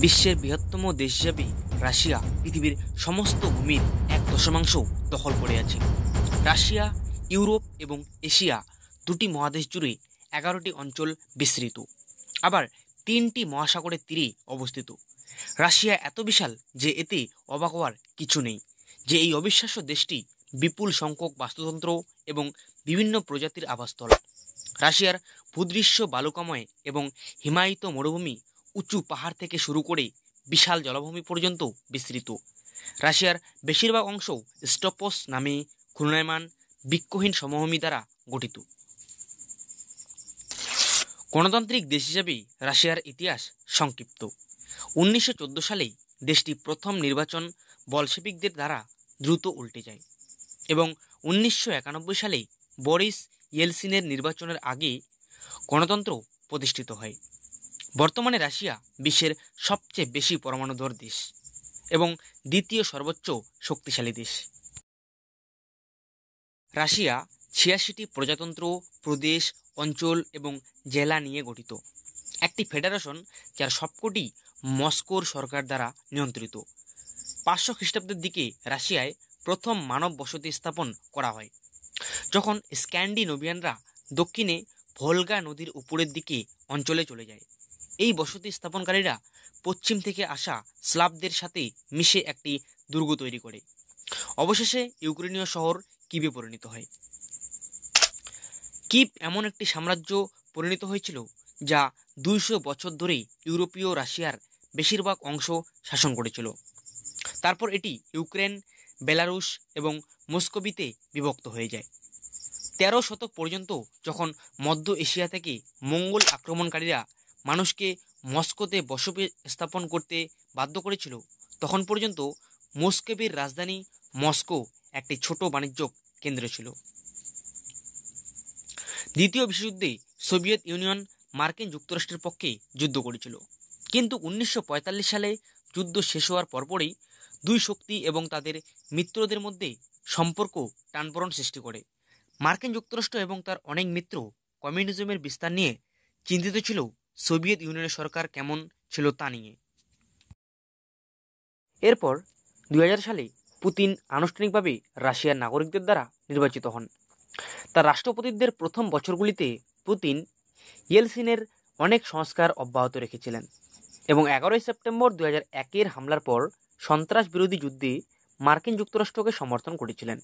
বিশ্বের বৃহত্তম দেশ হিসাবে রাশিয়া পৃথিবীর সমস্ত ভূমির 1/10 দখল করে আছে। রাশিয়া ইউরোপ এবং এশিয়া দুটি মহাদেশ জুড়ে 11টি অঞ্চল বিস্তৃত, আবার 3টি মহাসাগরের তীরে অবস্থিত। রাশিয়া এত বিশাল যে এতে অবাক হওয়ার কিছু নেই যে এই অবিশ্বাস্য দেশটি বিপুল সংখ্যক বাস্তুতন্ত্র এবং বিভিন্ন প্রজাতির আবাসস্থল। রাশিয়ার ভূদৃশ্য বালুকাময় এবং হিমায়িত মরুভূমি, উঁচু পাহাড় থেকে শুরু করে বিশাল জলাভূমি পর্যন্ত বিস্তৃত। রাশিয়ার বেশিরভাগ অংশ স্টপস নামে ঘূর্ণায়মান বৃক্ষহীন সমভূমি দ্বারা গঠিত। গণতান্ত্রিক দেশ হিসাবে রাশিয়ার ইতিহাস সংক্ষিপ্ত। 1914 সালে দেশটি প্রথম নির্বাচন বলশেভিকদের দ্বারা দ্রুত উল্টে যায় এবং 1991 সালে বরিস ইয়েলসিনের নির্বাচনের আগে গণতন্ত্র প্রতিষ্ঠিত হয়। বর্তমানে রাশিয়া বিশ্বের সবচেয়ে বেশি পরমাণুধর দেশ এবং দ্বিতীয় সর্বোচ্চ শক্তিশালী দেশ। রাশিয়া 86টি প্রজাতন্ত্র, প্রদেশ, অঞ্চল এবং জেলা নিয়ে গঠিত একটি ফেডারেশন, যার সবকটি মস্কোর সরকার দ্বারা নিয়ন্ত্রিত। 500 খ্রিস্টাব্দের দিকে রাশিয়ায় প্রথম মানব বসতি স্থাপন করা হয়, যখন স্ক্যান্ডিনেভিয়ানরা দক্ষিণে ভোলগা নদীর উপরের দিকে অঞ্চলে চলে যায়। এই বসতি স্থাপনকারীরা পশ্চিম থেকে আসা স্লাভদের সাথে মিশে একটি দুর্গ তৈরি করে অবশেষে ইউক্রেনীয় শহর কিভে পরিণত হয়। কিভ এমন একটি সাম্রাজ্য পরিণত হয়েছিল যা 200 বছর ধরে ইউরোপীয় রাশিয়ার বেশিরভাগ অংশ শাসন করেছিল। তারপর এটি ইউক্রেন, বেলারুশ এবং মস্কোভিতে বিভক্ত হয়ে যায়। 13 শতক পর্যন্ত যখন মধ্য এশিয়া থেকে মঙ্গোল আক্রমণকারীরা মানুষকে মস্কোতে বসতি স্থাপন করতে বাধ্য করেছিল, তখন পর্যন্ত মস্কোভির রাজধানী মস্কো একটি ছোট বাণিজ্য কেন্দ্র ছিল। দ্বিতীয় বিশ্বযুদ্ধে সোভিয়েত ইউনিয়ন মার্কিন যুক্তরাষ্ট্রের পক্ষে যুদ্ধ করেছিল, কিন্তু 1945 সালে যুদ্ধ শেষ হওয়ার পরপরই দুই শক্তি এবং তাদের মিত্রদের মধ্যে সম্পর্ক টানপোড়েন সৃষ্টি করে। মার্কিন যুক্তরাষ্ট্র এবং তার অনেক মিত্র কমিউনিজমের বিস্তার নিয়ে চিন্তিত ছিল। সোভিয়েত ইউনিয়নের সরকার কেমন ছিল তা নিয়ে। এরপর 2000 সালে পুতিন আনুষ্ঠানিকভাবে রাশিয়ার নাগরিকদের দ্বারা নির্বাচিত হন। তার রাষ্ট্রপতিত্বের প্রথম বছরগুলিতে পুতিন ইয়েলসিনের অনেক সংস্কার অব্যাহত রেখেছিলেন এবং 11 সেপ্টেম্বর 2001 হামলার পর সন্ত্রাস বিরোধী যুদ্ধে মার্কিন যুক্তরাষ্ট্রকে সমর্থন করেছিলেন।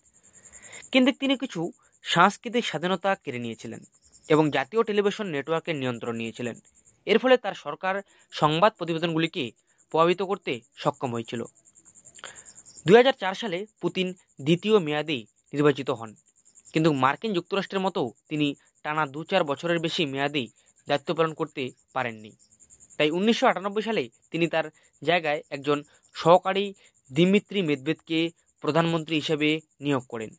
কিন্তু তিনি কিছু সাংস্কৃতিক স্বাধীনতা কেড়ে নিয়েছিলেন এবং জাতীয় টেলিভিশন নেটওয়ার্কের নিয়ন্ত্রণ নিয়েছিলেন। এর ফলে তার সরকার সংবাদ প্রতিবেদনগুলিকে প্রভাবিত করতে সক্ষম হয়েছিল। 2004 সালে পুতিন দ্বিতীয় মেয়াদে নির্বাচিত হন, কিন্তু মার্কিন যুক্তরাষ্ট্রের মতো তিনি টানা 2-4 বছরের বেশি মেয়াদে দায়িত্ব পালন করতে পারেননি। তাই 1998 সালে তিনি তার জায়গায় একজন সহকারী দিমিত্রি মেদভেদকে প্রধানমন্ত্রী হিসেবে নিয়োগ করেন।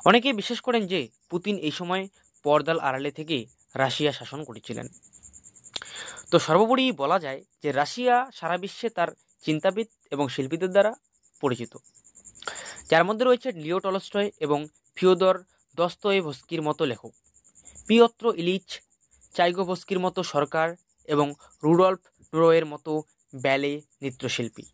অনেকে বিশ্বাস করেন যে পুতিন এই সময় পর্দার আড়ালে থেকে রাশিয়া শাসন করেছিলেন। তো সর্বোপরি বলা যায় যে রাশিয়া সারা বিশ্বে তার চিন্তাবিদ এবং শিল্পীদের দ্বারা পরিচিত, যার মধ্যে রয়েছে লিও টলস্টয় এবং ফিওদর দস্তয়েভস্কির মতো লেখক, পিওত্র ইলিচ চাইকোভস্কির মতো সরকার এবং রুডল্ফ নুরোয়ের মতো ব্যালে নৃত্যশিল্পী।